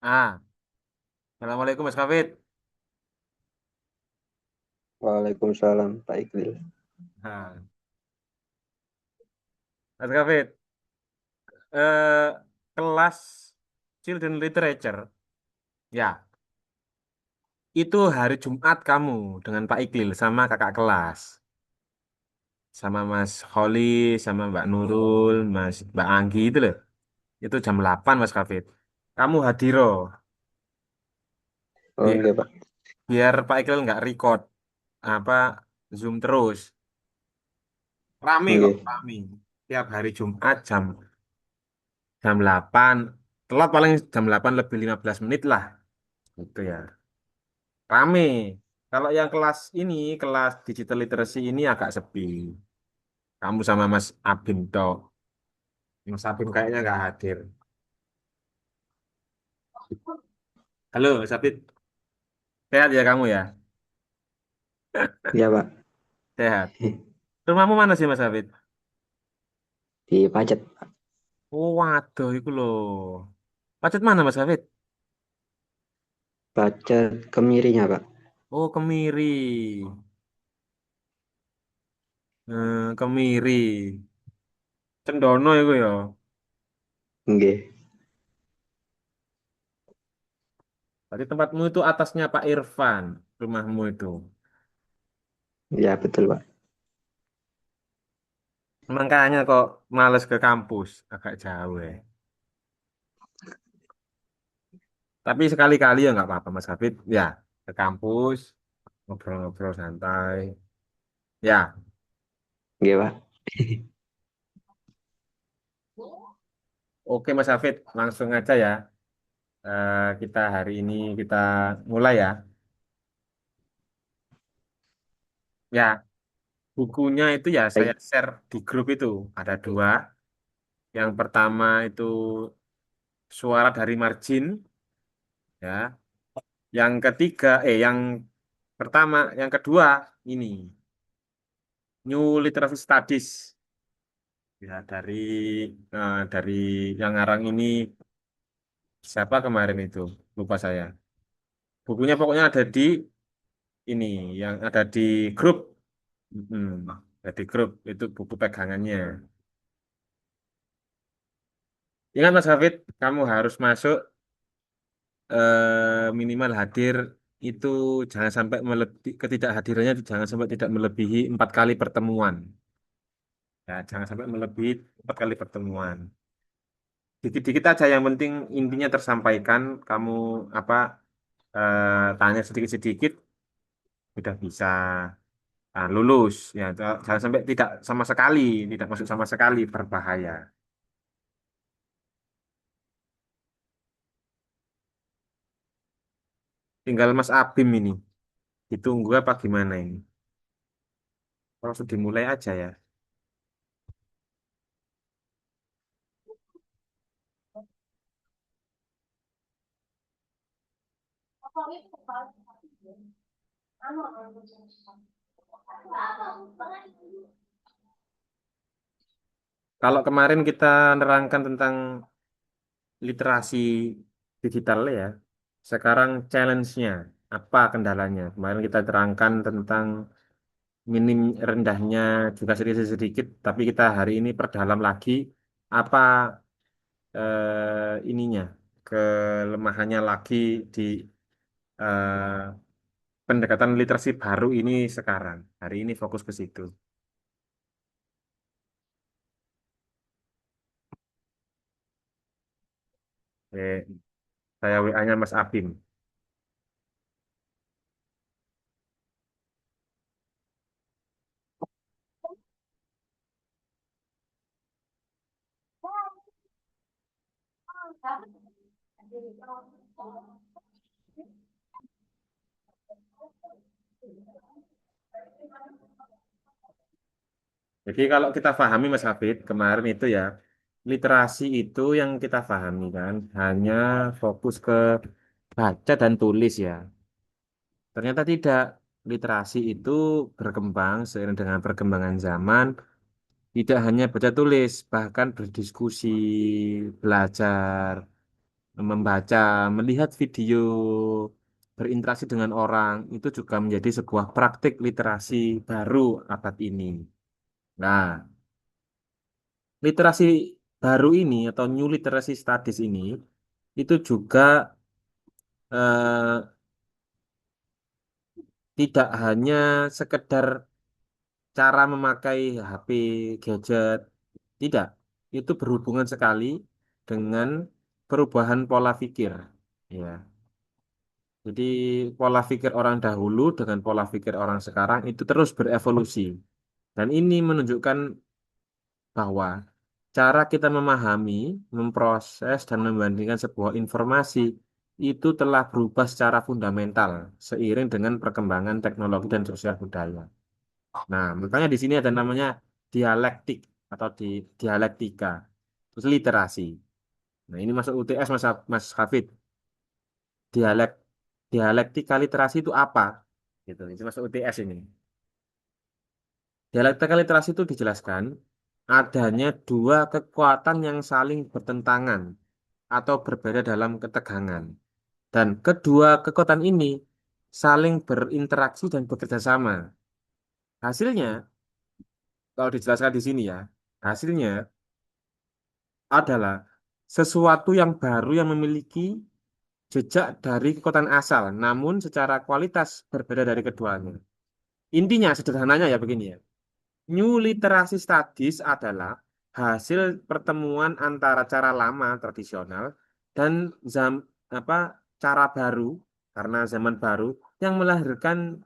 Ah, Assalamualaikum Mas Kafid. Waalaikumsalam Pak Iqbal. Nah, Mas Kafid, eh, kelas Children Literature, ya, itu hari Jumat kamu dengan Pak Iqlil sama kakak kelas, sama Mas Holly, sama Mbak Nurul, Mbak Anggi itu loh. Itu jam 8 Mas Kafid. Kamu hadiro, Oh biar, enggak Pak. biar Pak Iqlil nggak record apa Zoom terus. Rame kok, Enggak. rame. Tiap hari Jumat jam 8, telat paling jam 8 lebih 15 menit lah. Gitu ya. Rame. Kalau yang kelas ini, kelas digital literacy ini agak sepi. Kamu sama Mas Abim toh. Mas Abim kayaknya nggak hadir. Halo, Mas Abim. Sehat ya kamu ya? Iya Pak. Sehat. Rumahmu mana sih Mas Abid? Di Pacet. Oh, waduh, itu loh. Pacet mana Mas Abid? Pacet Kemirinya Pak. Oh, Kemiri. Kemiri. Cendono itu ya. Enggak. Berarti tempatmu itu atasnya Pak Irfan. Rumahmu itu. Ya betul Pak. Makanya kok males ke kampus. Agak jauh ya. Tapi sekali-kali ya nggak apa-apa Mas Hafid. Ya, ke kampus, ngobrol-ngobrol santai. Ya, Enggak Pak. oke Mas Hafid, langsung aja ya. Kita hari ini kita mulai ya. Ya, bukunya itu ya saya Baik. share di grup itu. Ada dua. Yang pertama itu Suara dari Margin, ya. Yang ketiga, yang pertama, yang kedua ini New Literacy Studies. Ya, dari yang ngarang ini siapa kemarin itu? Lupa saya. Bukunya pokoknya ada di ini, yang ada di grup. Ada di grup itu buku pegangannya. Ingat Mas Hafid, kamu harus masuk minimal hadir itu jangan sampai melebihi ketidakhadirannya itu jangan sampai tidak melebihi 4 kali pertemuan. Ya, jangan sampai melebihi 4 kali pertemuan. Dikit-dikit aja yang penting intinya tersampaikan. Kamu apa tanya sedikit-sedikit udah bisa lulus ya jangan sampai tidak masuk sama sekali berbahaya. Tinggal Mas Abim ini ditunggu apa gimana ini? Langsung dimulai aja ya. Kalau kemarin kita nerangkan tentang literasi digital ya, sekarang challenge-nya apa kendalanya? Kemarin kita terangkan tentang minim rendahnya juga sedikit-sedikit, tapi kita hari ini perdalam lagi apa ininya kelemahannya lagi di eh, pendekatan literasi baru ini sekarang. Hari ini fokus ke situ. Saya WA-nya Mas Abim. Jadi kalau kita pahami Mas Hafid kemarin itu ya, literasi itu yang kita pahami kan hanya fokus ke baca dan tulis ya. Ternyata tidak. Literasi itu berkembang seiring dengan perkembangan zaman, tidak hanya baca tulis, bahkan berdiskusi, belajar. membaca, melihat video, berinteraksi dengan orang, itu juga menjadi sebuah praktik literasi baru abad ini. Nah, literasi baru ini atau new literacy studies ini itu juga eh, tidak hanya sekedar cara memakai HP, gadget, tidak. Itu berhubungan sekali dengan perubahan pola pikir. Ya. Jadi pola pikir orang dahulu dengan pola pikir orang sekarang itu terus berevolusi. Dan ini menunjukkan bahwa cara kita memahami, memproses, dan membandingkan sebuah informasi itu telah berubah secara fundamental seiring dengan perkembangan teknologi dan sosial budaya. Nah, makanya di sini ada namanya dialektik atau dialektika, terus literasi. Nah, ini masuk UTS Mas Hafid. Dialek dialektika literasi itu apa? Gitu. Itu masuk UTS ini. Dialektika literasi itu dijelaskan adanya dua kekuatan yang saling bertentangan atau berbeda dalam ketegangan. Dan kedua kekuatan ini saling berinteraksi dan bekerja sama. Hasilnya, kalau dijelaskan di sini ya, hasilnya adalah sesuatu yang baru yang memiliki jejak dari kekuatan asal, namun secara kualitas berbeda dari keduanya. Intinya sederhananya ya begini ya. New Literary Studies adalah hasil pertemuan antara cara lama tradisional dan apa cara baru karena zaman baru yang melahirkan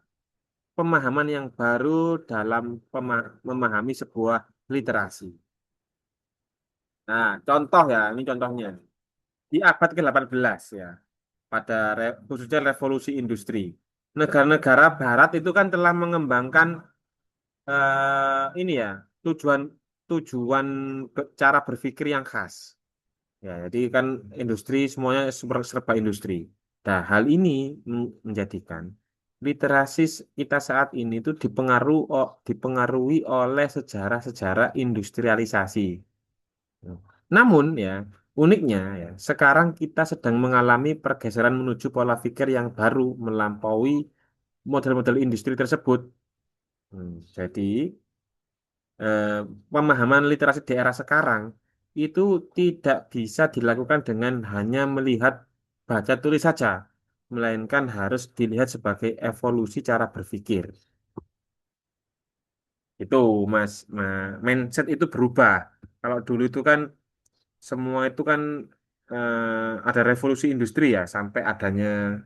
pemahaman yang baru dalam memahami sebuah literasi. Nah, contoh ya, ini contohnya. Di abad ke-18 ya, pada khususnya revolusi industri. Negara-negara barat itu kan telah mengembangkan ini ya, tujuan tujuan cara berpikir yang khas. Ya, jadi kan industri semuanya serba industri. Nah, hal ini menjadikan literasi kita saat ini itu dipengaruhi oleh sejarah-sejarah industrialisasi. Namun ya, uniknya ya, sekarang kita sedang mengalami pergeseran menuju pola pikir yang baru melampaui model-model industri tersebut. Jadi eh, pemahaman literasi di era sekarang itu tidak bisa dilakukan dengan hanya melihat baca tulis saja, melainkan harus dilihat sebagai evolusi cara berpikir. Itu Mas, mindset itu berubah. Kalau dulu itu kan semua itu kan ada revolusi industri ya, sampai adanya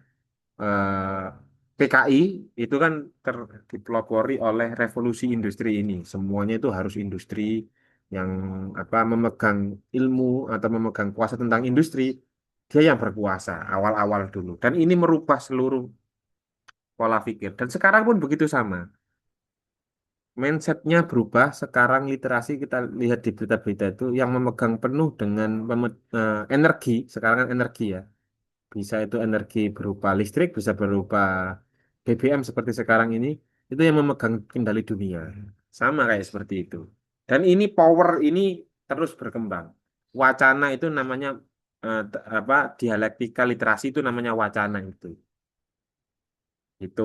PKI itu kan dipelopori oleh revolusi industri ini. Semuanya itu harus industri yang apa memegang ilmu atau memegang kuasa tentang industri, dia yang berkuasa awal-awal dulu. Dan ini merubah seluruh pola pikir. Dan sekarang pun begitu sama. Mindsetnya berubah. Sekarang literasi kita lihat di berita-berita itu yang memegang penuh dengan energi. Sekarang kan energi ya. Bisa itu energi berupa listrik, bisa berupa BBM seperti sekarang ini, itu yang memegang kendali dunia. Sama kayak seperti itu. Dan ini power ini terus berkembang. Wacana itu namanya apa dialektika literasi itu namanya wacana itu. Itu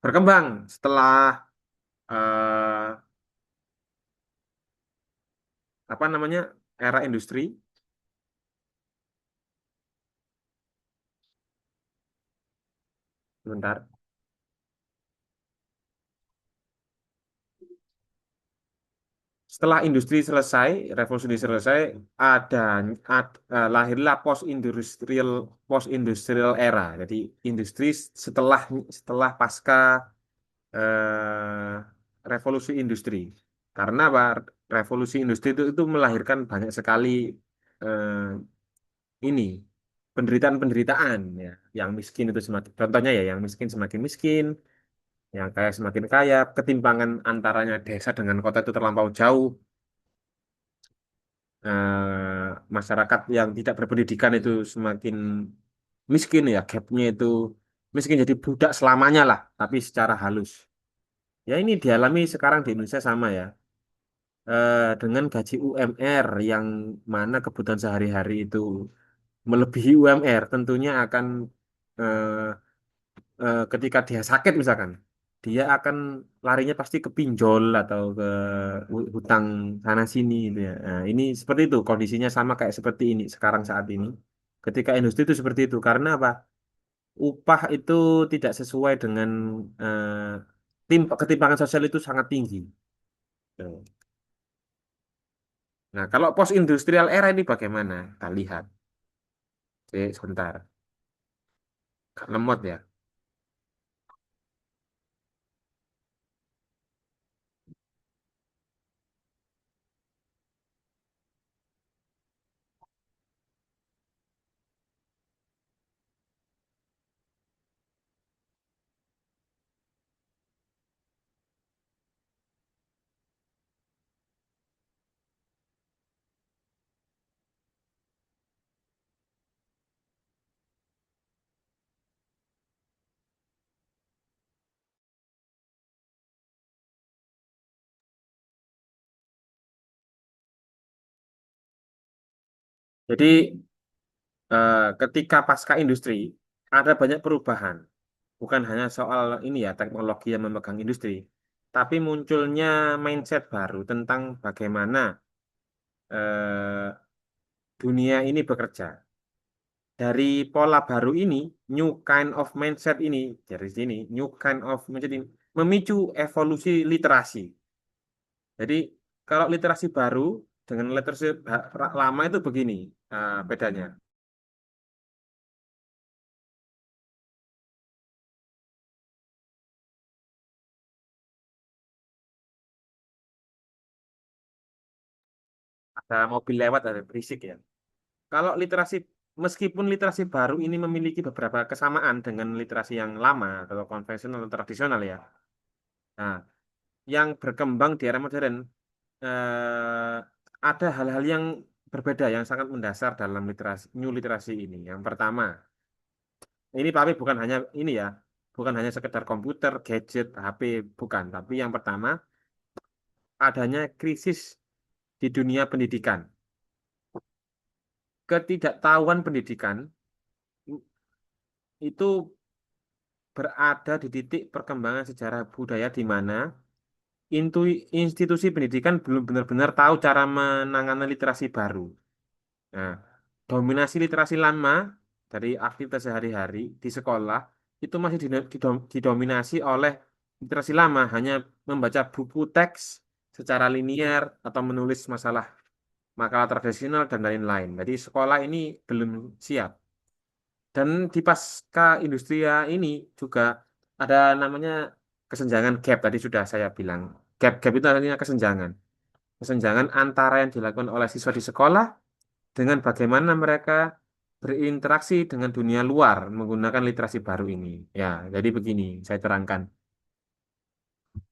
berkembang setelah eh, apa namanya era industri. Sebentar. Setelah industri selesai, revolusi industri selesai, ada lahirlah post industrial era. Jadi industri setelah setelah pasca revolusi industri. Karena apa? Revolusi industri itu melahirkan banyak sekali eh, ini penderitaan-penderitaan ya. Yang miskin itu semakin contohnya ya, yang miskin semakin miskin, yang kaya semakin kaya, ketimpangan antaranya desa dengan kota itu terlampau jauh. Masyarakat yang tidak berpendidikan itu semakin miskin ya, gapnya itu miskin jadi budak selamanya lah, tapi secara halus. Ya ini dialami sekarang di Indonesia sama ya. dengan gaji UMR yang mana kebutuhan sehari-hari itu melebihi UMR, tentunya akan eh, ketika dia sakit misalkan, dia akan larinya pasti ke pinjol atau ke hutang sana sini gitu ya. Nah, ini seperti itu kondisinya sama kayak seperti ini sekarang saat ini. Ketika industri itu seperti itu karena apa? Upah itu tidak sesuai dengan ketimpangan sosial itu sangat tinggi. Tuh. Nah, kalau post industrial era ini bagaimana? Kita lihat. Oke, sebentar. Kak lemot ya. Jadi ketika pasca industri ada banyak perubahan. Bukan hanya soal ini ya teknologi yang memegang industri, tapi munculnya mindset baru tentang bagaimana dunia ini bekerja. Dari pola baru ini, new kind of mindset ini dari sini, new kind of mindset ini memicu evolusi literasi. Jadi kalau literasi baru dengan literasi lama itu begini bedanya. Ada mobil lewat ada berisik ya. Kalau literasi meskipun literasi baru ini memiliki beberapa kesamaan dengan literasi yang lama atau konvensional atau tradisional ya. Nah, yang berkembang di era modern eh, ada hal-hal yang berbeda yang sangat mendasar dalam literasi new literasi ini. Yang pertama, ini tapi bukan hanya ini ya, bukan hanya sekedar komputer, gadget, HP, bukan. Tapi yang pertama, adanya krisis di dunia pendidikan. Ketidaktahuan pendidikan itu berada di titik perkembangan sejarah budaya di mana institusi pendidikan belum benar-benar tahu cara menangani literasi baru. Nah, dominasi literasi lama dari aktivitas sehari-hari di sekolah itu masih didominasi oleh literasi lama, hanya membaca buku teks secara linier atau menulis masalah makalah tradisional dan lain-lain. Jadi sekolah ini belum siap. Dan di pasca industria ini juga ada namanya kesenjangan gap tadi sudah saya bilang. Gap itu artinya kesenjangan. Kesenjangan antara yang dilakukan oleh siswa di sekolah dengan bagaimana mereka berinteraksi dengan dunia luar menggunakan literasi baru ini. Ya, jadi begini, saya terangkan.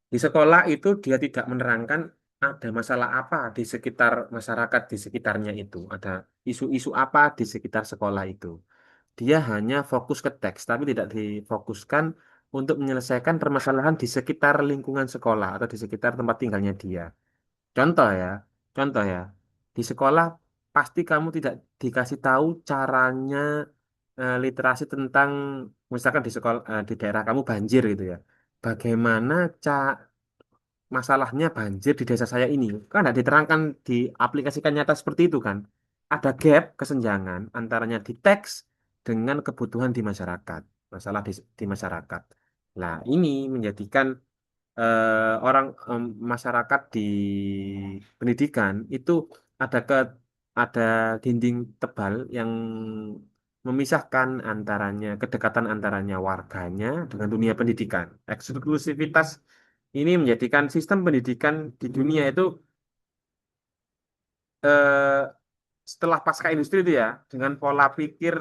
Di sekolah itu dia tidak menerangkan ada masalah apa di sekitar masyarakat di sekitarnya itu. Ada isu-isu apa di sekitar sekolah itu. Dia hanya fokus ke teks, tapi tidak difokuskan untuk menyelesaikan permasalahan di sekitar lingkungan sekolah atau di sekitar tempat tinggalnya dia. Contoh ya, contoh ya, di sekolah pasti kamu tidak dikasih tahu caranya literasi tentang misalkan di sekolah di daerah kamu banjir gitu ya. Bagaimana masalahnya banjir di desa saya ini? Kan tidak diterangkan diaplikasikan nyata seperti itu kan? Ada gap kesenjangan antaranya di teks dengan kebutuhan di masyarakat, masalah di masyarakat. Nah, ini menjadikan masyarakat di pendidikan itu ada ada dinding tebal yang memisahkan antaranya kedekatan antaranya warganya dengan dunia pendidikan. Eksklusivitas ini menjadikan sistem pendidikan di dunia itu eh, setelah pasca industri itu ya dengan pola pikir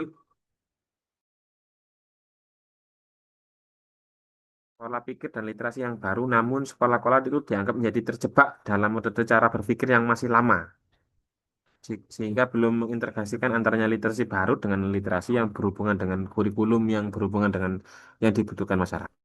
dan literasi yang baru, namun sekolah-sekolah itu dianggap menjadi terjebak dalam metode cara berpikir yang masih lama. Sehingga belum mengintegrasikan antaranya literasi baru dengan literasi yang berhubungan dengan kurikulum yang berhubungan dengan yang dibutuhkan masyarakat.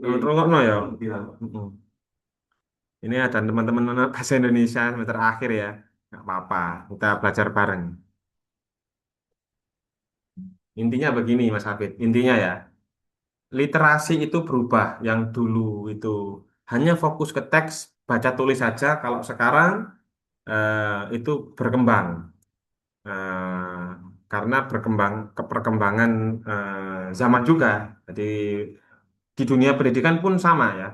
Rungokno ya. Mm-mm. Ini ada teman-teman anak bahasa Indonesia semester akhir ya. Nggak apa-apa, kita belajar bareng. Intinya begini, Mas Hafid. Intinya ya, literasi itu berubah. Yang dulu itu hanya fokus ke teks, baca tulis saja. Kalau sekarang itu berkembang. Eh, karena perkembangan zaman juga. Jadi di dunia pendidikan pun sama ya.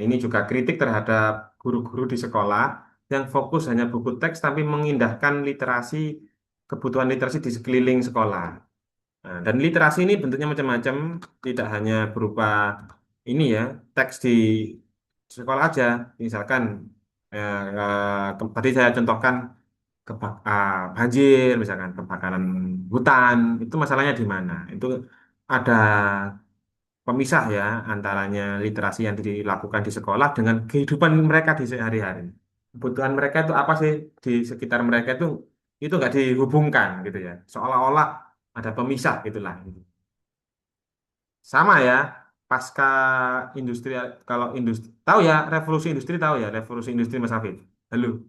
Ini juga kritik terhadap guru-guru di sekolah yang fokus hanya buku teks tapi mengindahkan literasi, kebutuhan literasi di sekeliling sekolah. Nah, dan literasi ini bentuknya macam-macam, tidak hanya berupa ini ya, teks di sekolah aja. Misalkan tadi saya contohkan banjir, misalkan kebakaran hutan, itu masalahnya di mana? Itu ada pemisah ya antaranya literasi yang dilakukan di sekolah dengan kehidupan mereka di sehari-hari. Kebutuhan mereka itu apa sih di sekitar mereka itu nggak dihubungkan gitu ya. Seolah-olah ada pemisah gitulah. Sama ya, pasca industri kalau industri tahu ya revolusi industri tahu ya revolusi industri Mas Hafid. Halo,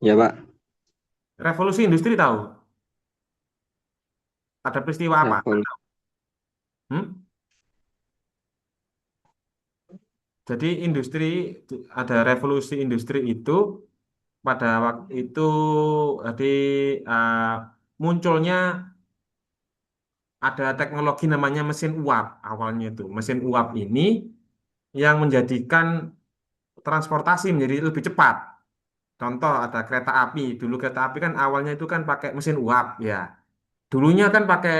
Ya, Pak. revolusi industri tahu? Ada peristiwa apa? Level. Hmm? Jadi industri ada revolusi industri itu pada waktu itu jadi uh, munculnya ada teknologi namanya mesin uap awalnya itu. Mesin uap ini yang menjadikan transportasi menjadi lebih cepat. Contoh ada kereta api. Dulu kereta api kan awalnya itu kan pakai mesin uap ya. Dulunya kan pakai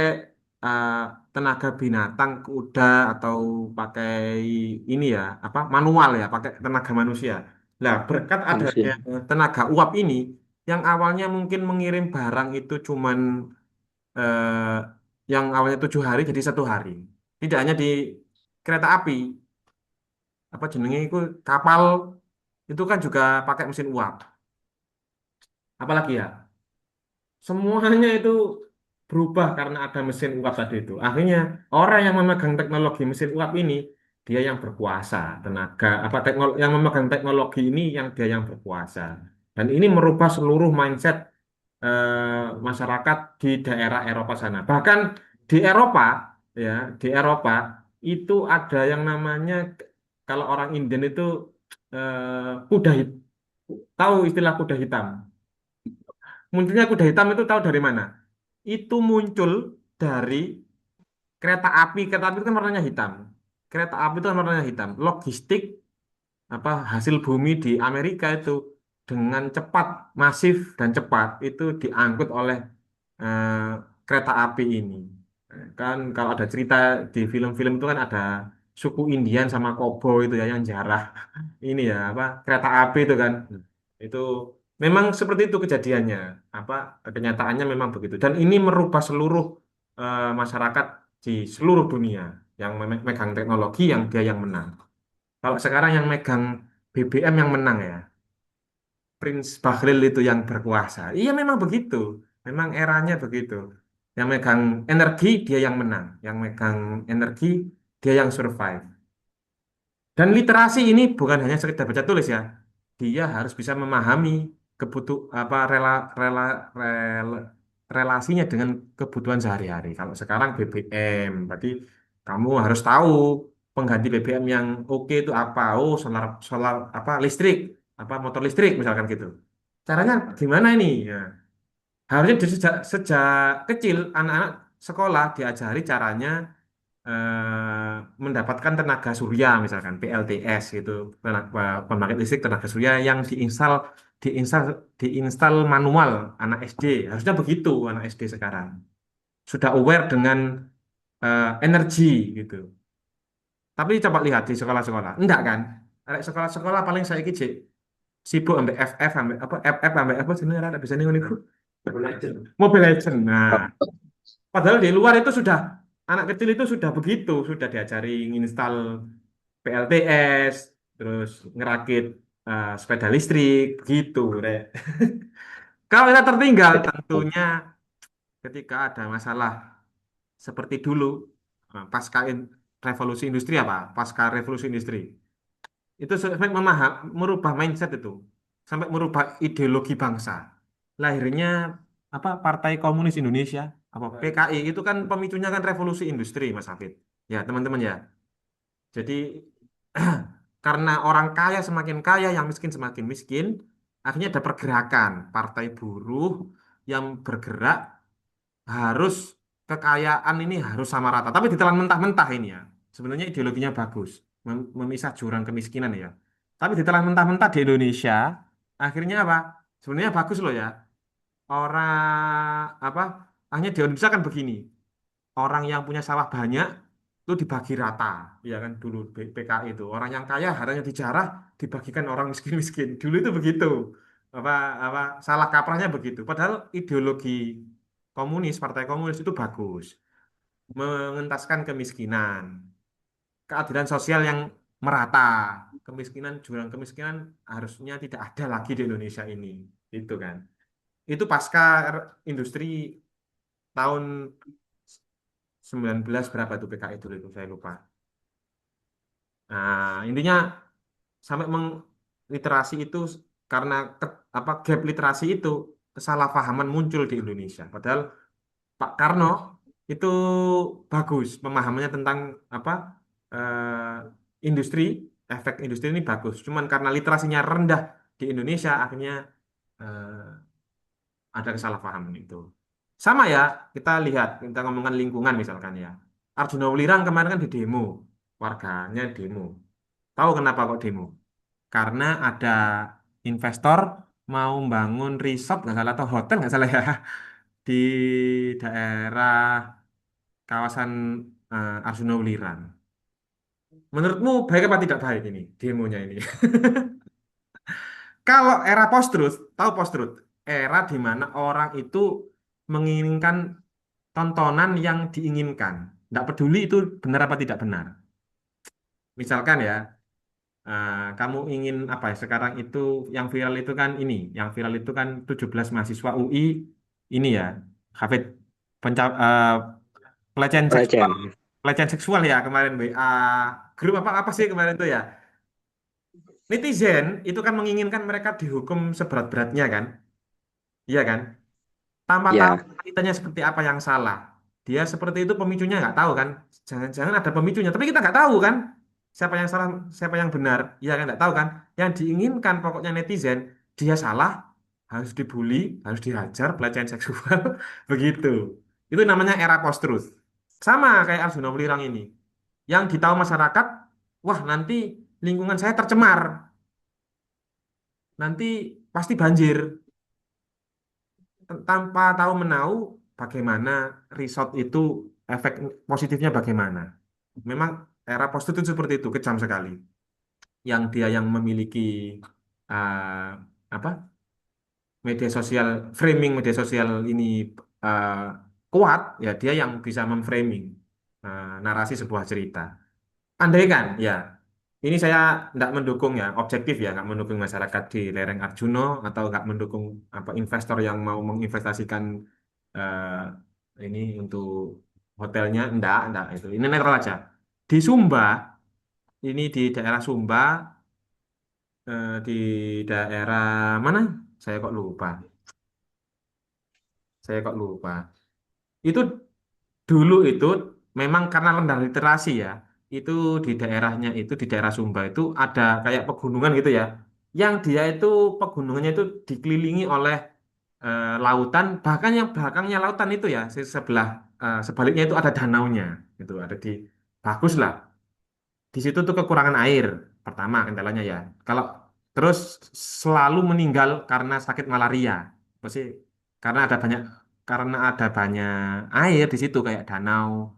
uh, tenaga binatang, kuda atau pakai ini ya, apa manual ya, pakai tenaga manusia. Nah, berkat adanya Manusia. tenaga uap ini, yang awalnya mungkin mengirim barang itu cuman eh, yang awalnya 7 hari jadi 1 hari. Tidak hanya di kereta api, apa jenenge itu kapal itu kan juga pakai mesin uap. Apalagi ya? Semuanya itu berubah karena ada mesin uap tadi itu. Akhirnya orang yang memegang teknologi mesin uap ini dia yang berkuasa. Tenaga apa teknologi yang memegang teknologi ini yang dia yang berkuasa. Dan ini merubah seluruh mindset masyarakat di daerah Eropa sana. Bahkan di Eropa ya, di Eropa itu ada yang namanya kalau orang Indian itu kuda hitam. Tahu istilah kuda hitam? Munculnya kuda hitam itu tahu dari mana? Itu muncul dari kereta api itu kan warnanya hitam. Kereta api itu kan warnanya hitam. Logistik apa hasil bumi di Amerika itu dengan cepat, masif dan cepat itu diangkut oleh eh, kereta api ini. Kan kalau ada cerita di film-film itu kan ada suku Indian sama Kobo itu ya yang jarah ini ya apa kereta api itu kan. Itu memang seperti itu kejadiannya. Apa kenyataannya memang begitu. Dan ini merubah seluruh masyarakat di seluruh dunia yang memegang teknologi yang dia yang menang. Kalau sekarang yang megang BBM yang menang ya, Prince Bahlil itu yang berkuasa. Iya memang begitu. Memang eranya begitu. Yang megang energi dia yang menang, yang megang energi dia yang survive. Dan literasi ini bukan hanya sekedar baca tulis ya. Dia harus bisa memahami kebutuh apa relasinya dengan kebutuhan sehari-hari. Kalau sekarang BBM, berarti kamu harus tahu pengganti BBM yang oke itu apa. Oh, solar solar apa listrik, apa motor listrik misalkan gitu. Caranya gimana ini? Ya, harusnya sejak sejak kecil anak-anak sekolah diajari caranya mendapatkan tenaga surya misalkan PLTS gitu pembangkit listrik tenaga surya yang diinstal diinstal manual anak SD harusnya begitu anak SD sekarang sudah aware dengan energi gitu tapi coba lihat di sekolah-sekolah enggak kan. Arek sekolah-sekolah paling saya kira sibuk ambek FF ambek apa FF ambek apa sebenarnya ada bisa nih niku Mobile Legend. Nah, padahal di luar itu sudah anak kecil itu sudah begitu, sudah diajari install PLTS, terus ngerakit sepeda listrik, begitu, Rek. Kalau kita tertinggal, tentunya ketika ada masalah seperti dulu, pasca revolusi industri apa? Pasca revolusi industri. Itu sampai merubah mindset itu. Sampai merubah ideologi bangsa. Lahirnya apa Partai Komunis Indonesia, apa PKI itu kan pemicunya kan revolusi industri, Mas Hafid. Ya, teman-teman ya. Jadi karena orang kaya semakin kaya, yang miskin semakin miskin, akhirnya ada pergerakan partai buruh yang bergerak harus kekayaan ini harus sama rata. Tapi ditelan mentah-mentah ini ya. Sebenarnya ideologinya bagus, memisah jurang kemiskinan ya. Tapi ditelan mentah-mentah di Indonesia, akhirnya apa? Sebenarnya bagus loh ya. Orang apa? Hanya di Indonesia kan begini. Orang yang punya sawah banyak itu dibagi rata, ya kan dulu PKI itu. Orang yang kaya hartanya dijarah, dibagikan orang miskin-miskin. Dulu itu begitu. Apa apa salah kaprahnya begitu. Padahal ideologi komunis, partai komunis itu bagus, mengentaskan kemiskinan, keadilan sosial yang merata. Kemiskinan, jurang kemiskinan harusnya tidak ada lagi di Indonesia ini. Itu kan. Itu pasca industri tahun 19 berapa tuh PKI dulu itu saya lupa. Nah, intinya sampai literasi itu karena apa gap literasi itu kesalahpahaman muncul di Indonesia. Padahal Pak Karno itu bagus pemahamannya tentang apa industri, efek industri ini bagus. Cuman karena literasinya rendah di Indonesia, akhirnya eh, ada kesalahpahaman itu. Sama ya, kita lihat, kita ngomongkan lingkungan misalkan ya. Arjuna Wulirang kemarin kan di demo, warganya demo. Tahu kenapa kok demo? Karena ada investor mau bangun resort nggak salah atau hotel nggak salah ya di daerah kawasan Arjuna Wulirang. Menurutmu baik apa tidak baik ini demonya ini? Kalau era post-truth, tahu post-truth? Era di mana orang itu menginginkan tontonan yang diinginkan. Tidak peduli itu benar apa tidak benar. Misalkan ya, kamu ingin apa ya, sekarang itu yang viral itu kan ini, yang viral itu kan 17 mahasiswa UI ini ya, Hafid, pelecehan seksual, Pelecehan. pelecehan seksual ya kemarin WA grup apa apa sih kemarin itu ya. Netizen itu kan menginginkan mereka dihukum seberat-beratnya kan, iya kan? Tanpa tahu Ya, kitanya seperti apa yang salah. Dia seperti itu pemicunya nggak tahu kan? Jangan-jangan ada pemicunya, tapi kita nggak tahu kan? Siapa yang salah, siapa yang benar? Iya kan nggak tahu kan? Yang diinginkan pokoknya netizen, dia salah, harus dibully, harus dihajar, pelecehan seksual, begitu. Itu namanya era post-truth. Sama kayak Arjuna Welirang ini. Yang ditahu masyarakat, wah nanti lingkungan saya tercemar, nanti pasti banjir. Tanpa tahu menahu bagaimana resort itu efek positifnya bagaimana. Memang era post itu seperti itu, kejam sekali. Yang dia yang memiliki apa media sosial, framing media sosial ini uh, kuat, ya dia yang bisa memframing narasi sebuah cerita. Andai kan, ya ini saya tidak mendukung ya, objektif ya, nggak mendukung masyarakat di lereng Arjuno atau nggak mendukung apa investor yang mau menginvestasikan ini untuk hotelnya, enggak itu. Ini netral aja. Di Sumba, ini di daerah Sumba, di daerah mana? Saya kok lupa. Saya kok lupa. Itu dulu itu memang karena rendah literasi ya. Itu di daerahnya itu di daerah Sumba itu ada kayak pegunungan gitu ya. Yang dia itu pegunungannya itu dikelilingi oleh lautan, bahkan yang belakangnya lautan itu ya, sebelah sebaliknya itu ada danaunya. Itu ada di bagus lah. Di situ tuh kekurangan air pertama kendalanya ya. Kalau terus selalu meninggal karena sakit malaria. Apa sih? Karena ada banyak air di situ kayak danau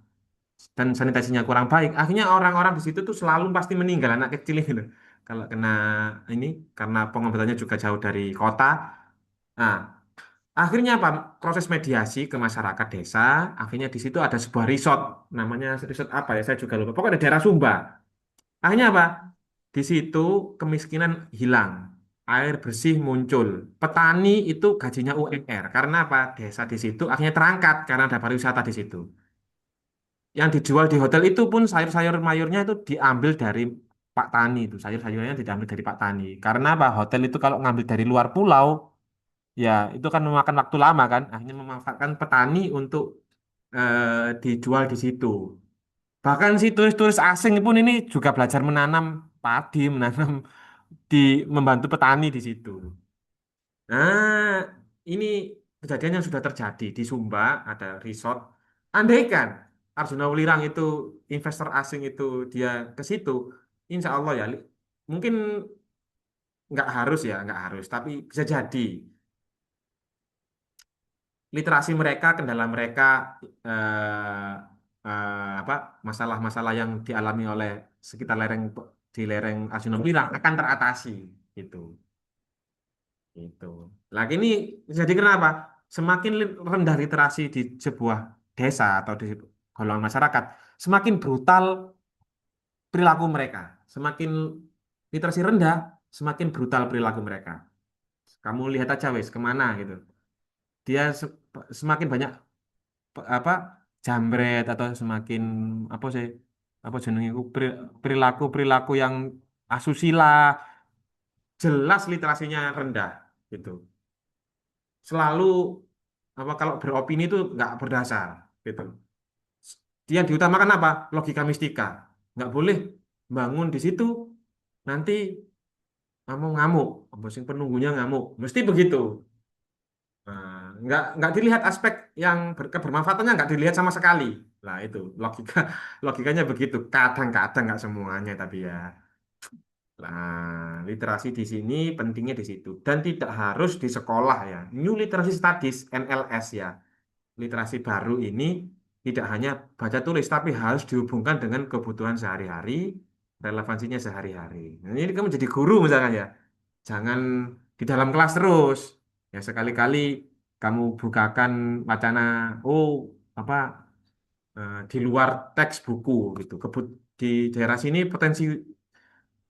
dan sanitasinya kurang baik. Akhirnya orang-orang di situ tuh selalu pasti meninggal anak kecil itu. Kalau kena ini karena pengobatannya juga jauh dari kota. Nah, akhirnya apa? Proses mediasi ke masyarakat desa. Akhirnya di situ ada sebuah resort. Namanya resort apa ya? Saya juga lupa. Pokoknya di daerah Sumba. Akhirnya apa? Di situ kemiskinan hilang, air bersih muncul. Petani itu gajinya UMR. Karena apa? Desa di situ akhirnya terangkat karena ada pariwisata di situ. yang dijual di hotel itu pun sayur-sayur mayurnya itu diambil dari Pak Tani itu, sayur-sayurnya diambil dari Pak Tani. Karena apa? Hotel itu kalau ngambil dari luar pulau, ya itu kan memakan waktu lama kan. Akhirnya memanfaatkan petani untuk dijual di situ. Bahkan si turis-turis asing pun ini juga belajar menanam padi, menanam di membantu petani di situ. Nah, ini kejadian yang sudah terjadi di Sumba, ada resort. Andaikan Arjuna Wulirang itu investor asing itu dia ke situ, insya Allah ya, mungkin nggak harus ya, nggak harus, tapi bisa jadi literasi mereka, kendala mereka, eh, apa masalah-masalah yang dialami oleh sekitar di lereng Arjuna Wulirang akan teratasi gitu. Itu. Lagi ini jadi kenapa? Semakin rendah literasi di sebuah desa atau di golongan masyarakat, semakin brutal perilaku mereka. Semakin literasi rendah, semakin brutal perilaku mereka. Kamu lihat aja wes kemana gitu. Dia semakin banyak apa jambret atau semakin apa sih apa jenenge iku, perilaku perilaku yang asusila, jelas literasinya rendah gitu. Selalu apa kalau beropini itu nggak berdasar gitu. Dia diutamakan apa? Logika mistika. Nggak boleh bangun di situ nanti kamu ngamuk, apa sing penunggunya ngamuk. Mesti begitu. Nah, nggak dilihat aspek yang kebermanfaatannya nggak dilihat sama sekali. Lah itu logika logikanya begitu. Kadang-kadang nggak semuanya tapi ya. Nah, literasi di sini pentingnya di situ dan tidak harus di sekolah ya. New Literacy Studies (NLS) ya. Literasi baru ini tidak hanya baca tulis, tapi harus dihubungkan dengan kebutuhan sehari-hari, relevansinya sehari-hari. Nah, ini kamu jadi guru misalkan ya, jangan di dalam kelas terus. Ya sekali-kali kamu bukakan wacana, oh apa di luar teks buku gitu. Di daerah sini potensi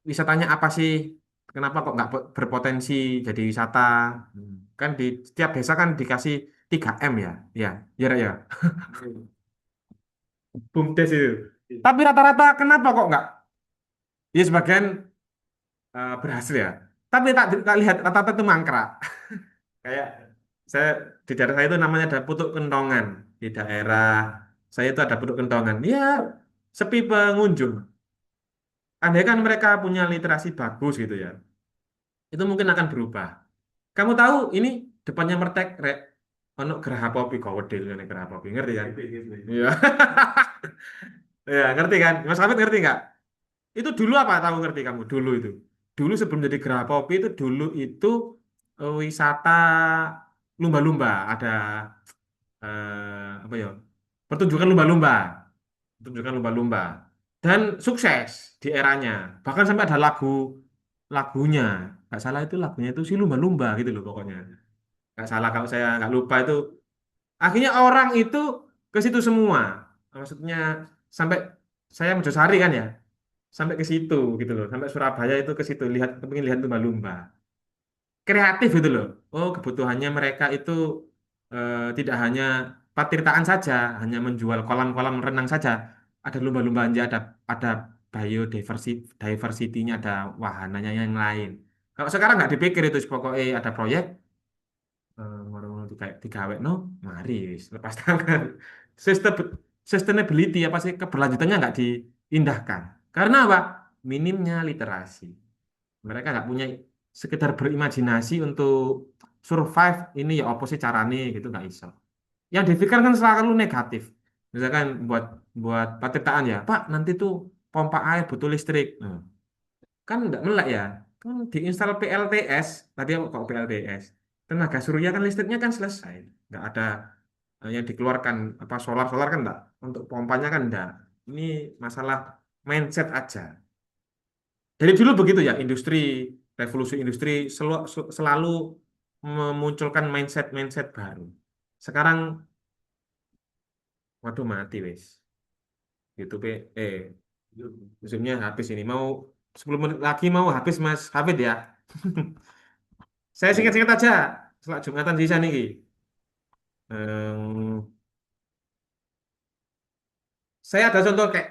wisatanya apa sih? Kenapa kok nggak berpotensi jadi wisata? Kan di setiap desa kan dikasih 3M ya, ya, ya, ya. BUMDes itu. Tapi rata-rata kenapa kok nggak? Ya sebagian berhasil ya. Tapi tak lihat rata-rata itu mangkrak. Kayak saya di daerah saya itu namanya ada Putuk Kentongan. Di daerah saya itu ada Putuk Kentongan. Ya sepi pengunjung. Andai kan mereka punya literasi bagus gitu ya. Itu mungkin akan berubah. Kamu tahu ini depannya Mertek rek ono Geraha Popi kok wedel ngene Geraha Popi ngerti kan? Iya. Ya, ngerti kan? Mas Hafid ngerti nggak? Itu dulu apa tahu ngerti kamu? Dulu itu. Dulu sebelum jadi Geraha Popi itu dulu itu wisata lumba-lumba, ada apa ya? Pertunjukan lumba-lumba, pertunjukan lumba-lumba. Dan sukses di eranya. Bahkan sampai ada lagunya. Nggak salah itu lagunya itu si lumba-lumba gitu loh pokoknya. Nggak salah kalau saya nggak lupa itu. Akhirnya orang itu ke situ semua. Maksudnya sampai saya Mojosari kan ya, sampai ke situ gitu loh, sampai Surabaya itu ke situ lihat pengen lihat lumba-lumba. Kreatif gitu loh. Oh, kebutuhannya mereka itu tidak hanya patirtaan saja, hanya menjual kolam-kolam renang saja. Ada lumba-lumbanya, ada biodiversity-nya, ada wahananya yang lain. Kalau sekarang nggak dipikir itu pokoknya ada proyek ngono-ngono digawe no mari wis lepas tangan Sustain- sustainability apa sih keberlanjutannya nggak diindahkan karena apa minimnya literasi mereka nggak punya sekedar berimajinasi untuk survive ini ya apa sih caranya gitu nggak iso yang dipikirkan selalu negatif misalkan buat buat petirtaan ya Pak nanti tuh pompa air butuh listrik. Nah, kan nggak melek ya kan diinstal PLTS tadi aku kok PLTS tenaga surya kan listriknya kan selesai nggak ada yang dikeluarkan apa solar solar kan enggak untuk pompanya kan enggak ini masalah mindset aja dari dulu begitu ya industri revolusi industri selalu memunculkan mindset mindset baru sekarang waduh mati wes YouTube musimnya habis ini mau 10 menit lagi mau habis Mas Hafid ya. Saya singkat-singkat aja. Setelah Jumatan sisa nih. Ki. Em, Saya ada contoh kayak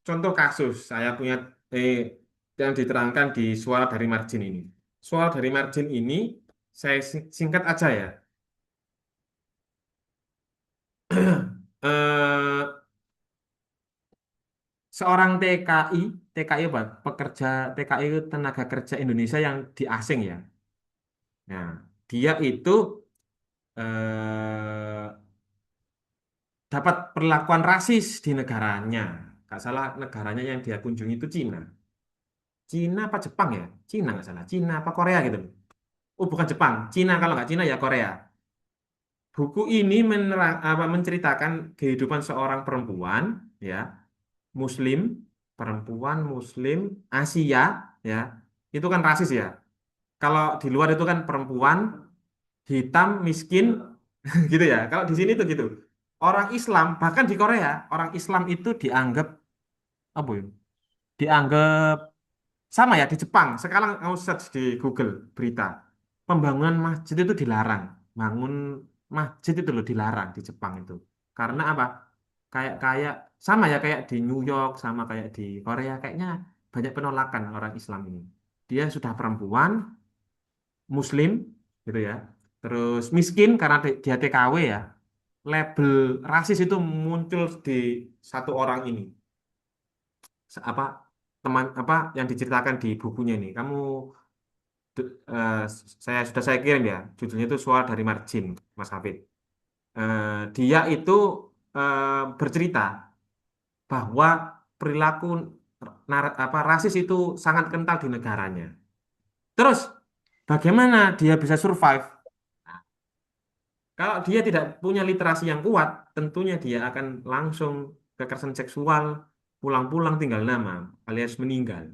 contoh kasus saya punya eh, yang diterangkan di Suara dari Margin ini. Suara dari Margin ini saya singkat aja ya. Eh, Seorang TKI apa? Pekerja TKI itu tenaga kerja Indonesia yang di asing ya. Nah, dia itu eh, dapat perlakuan rasis di negaranya. Nggak salah negaranya yang dia kunjungi itu Cina. Cina apa Jepang ya? Cina nggak salah. Cina apa Korea gitu. Oh bukan Jepang. Cina kalau nggak Cina ya Korea. Buku ini menceritakan kehidupan seorang perempuan ya Muslim, perempuan Muslim Asia ya. Itu kan rasis ya. Kalau di luar itu kan perempuan hitam miskin gitu ya. Kalau di sini tuh gitu. Orang Islam bahkan di Korea orang Islam itu dianggap apa ya? Dianggap sama ya di Jepang. Sekarang kamu search di Google berita. Pembangunan masjid itu dilarang. Bangun masjid itu loh dilarang di Jepang itu. Karena apa? Kayak kayak sama ya kayak di New York sama kayak di Korea kayaknya banyak penolakan orang Islam ini. Dia sudah perempuan, Muslim gitu ya. Terus miskin karena dia TKW ya. Label rasis itu muncul di satu orang ini. Apa teman apa yang diceritakan di bukunya ini. Kamu eh, saya kirim ya. Judulnya itu Suara dari Margin, Mas Hafid. Dia itu bercerita bahwa perilaku rasis itu sangat kental di negaranya. Terus bagaimana dia bisa survive? Kalau dia tidak punya literasi yang kuat, tentunya dia akan langsung kekerasan seksual, pulang-pulang tinggal nama, alias meninggal.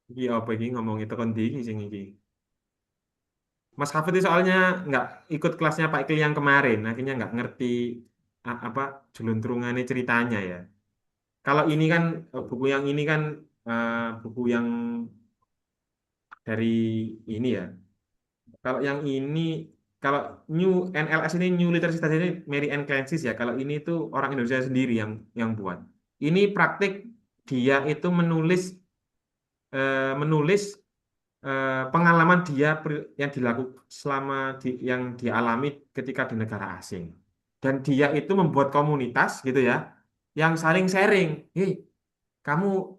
Iki apa iki ngomong itu kon ndi iki sing iki. Mas Hafid itu soalnya nggak ikut kelasnya Pak Ikil yang kemarin, akhirnya nggak ngerti apa jeluntrungannya ceritanya ya. Kalau ini kan buku yang ini kan buku yang dari ini ya. Kalau yang ini kalau New NLS ini New Literacy Study ini Mary Ann Clancy ya. Kalau ini itu orang Indonesia sendiri yang buat. Ini praktik dia itu menulis pengalaman dia yang dilakukan selama yang dialami ketika di negara asing. Dan dia itu membuat komunitas gitu ya, yang saling sharing. Hei, kamu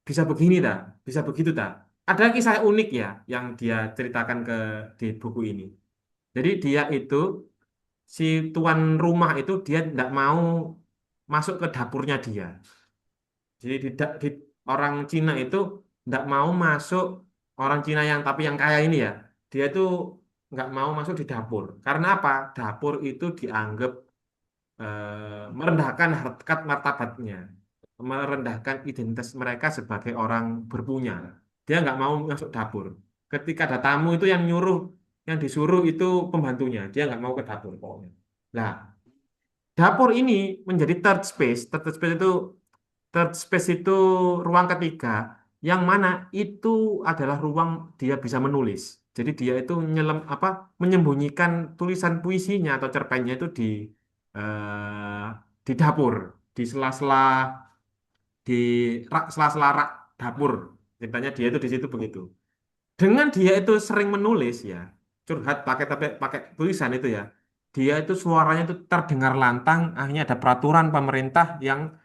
bisa begini dah, bisa begitu dah. Ada kisah unik ya yang dia ceritakan di buku ini. Jadi dia itu si tuan rumah itu dia tidak mau masuk ke dapurnya dia. Jadi orang Cina itu tidak mau masuk orang Cina yang tapi yang kaya ini ya. Dia itu nggak mau masuk di dapur. Karena apa? Dapur itu dianggap merendahkan harkat martabatnya, merendahkan identitas mereka sebagai orang berpunya. Dia nggak mau masuk dapur. Ketika ada tamu itu yang disuruh itu pembantunya. Dia nggak mau ke dapur pokoknya. Nah, dapur ini menjadi third space. Third space itu ruang ketiga, yang mana itu adalah ruang dia bisa menulis. Jadi dia itu menyembunyikan tulisan puisinya atau cerpennya itu eh, di dapur, di sela-sela di sela-sela rak dapur. Ceritanya dia itu di situ begitu. Dengan dia itu sering menulis ya, curhat pakai pakai pakai tulisan itu ya. Dia itu suaranya itu terdengar lantang, akhirnya ada peraturan pemerintah yang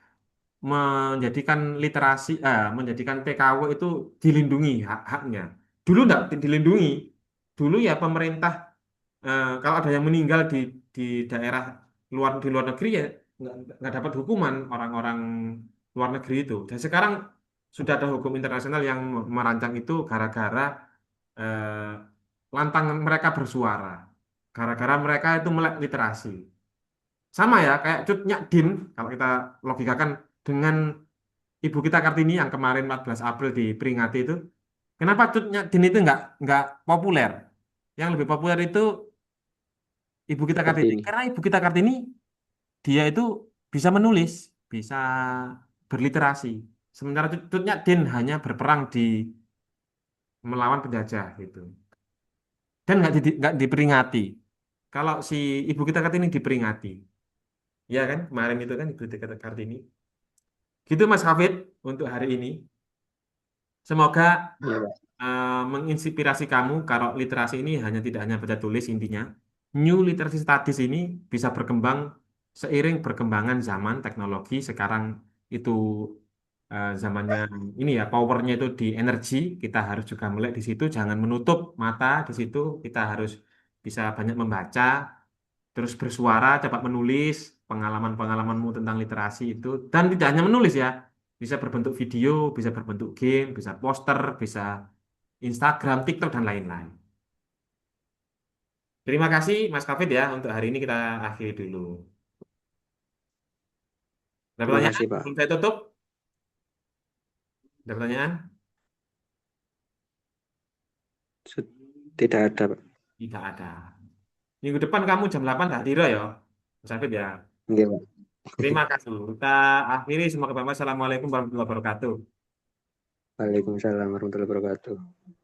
menjadikan TKW itu dilindungi hak-haknya. Dulu enggak dilindungi. Dulu ya pemerintah kalau ada yang meninggal di daerah di luar negeri ya nggak dapat hukuman orang-orang luar negeri itu. Dan sekarang sudah ada hukum internasional yang merancang itu gara-gara eh, lantang mereka bersuara. Gara-gara mereka itu melek literasi. Sama ya kayak Cut Nyak Din kalau kita logikakan dengan Ibu kita Kartini yang kemarin 14 April diperingati itu, kenapa Cut Nyak Din itu nggak populer? Yang lebih populer itu Ibu kita Kartini. Kartini. Karena Ibu kita Kartini dia itu bisa menulis, bisa berliterasi. Sementara Cut Nyak Din hanya berperang melawan penjajah gitu. Dan nggak diperingati. Kalau si ibu kita Kartini diperingati, ya kan kemarin itu kan ibu kita Kartini. Gitu Mas Hafid untuk hari ini. Semoga Iya, Pak. menginspirasi kamu kalau literasi ini tidak hanya baca tulis intinya. New literacy studies ini bisa berkembang seiring perkembangan zaman teknologi. Sekarang itu zamannya ini ya powernya itu di energi. Kita harus juga melek di situ, jangan menutup mata di situ. Kita harus bisa banyak membaca, terus bersuara, cepat menulis pengalaman-pengalamanmu tentang literasi itu. Dan tidak hanya menulis ya, bisa berbentuk video, bisa berbentuk game, bisa poster, bisa Instagram, TikTok, dan lain-lain. Terima kasih Mas Kafid ya, untuk hari ini kita akhiri dulu. Ada Terima pertanyaan? kasih, Pak. Belum saya tutup? Ada pertanyaan? Sud- Tidak ada, Pak. Tidak ada. Minggu depan kamu jam 8 hadir ya, Mas Kafid ya. Oke, Pak. Terima kasih. Kita akhiri. Semoga bermanfaat. Assalamualaikum warahmatullahi wabarakatuh. Waalaikumsalam warahmatullahi wabarakatuh.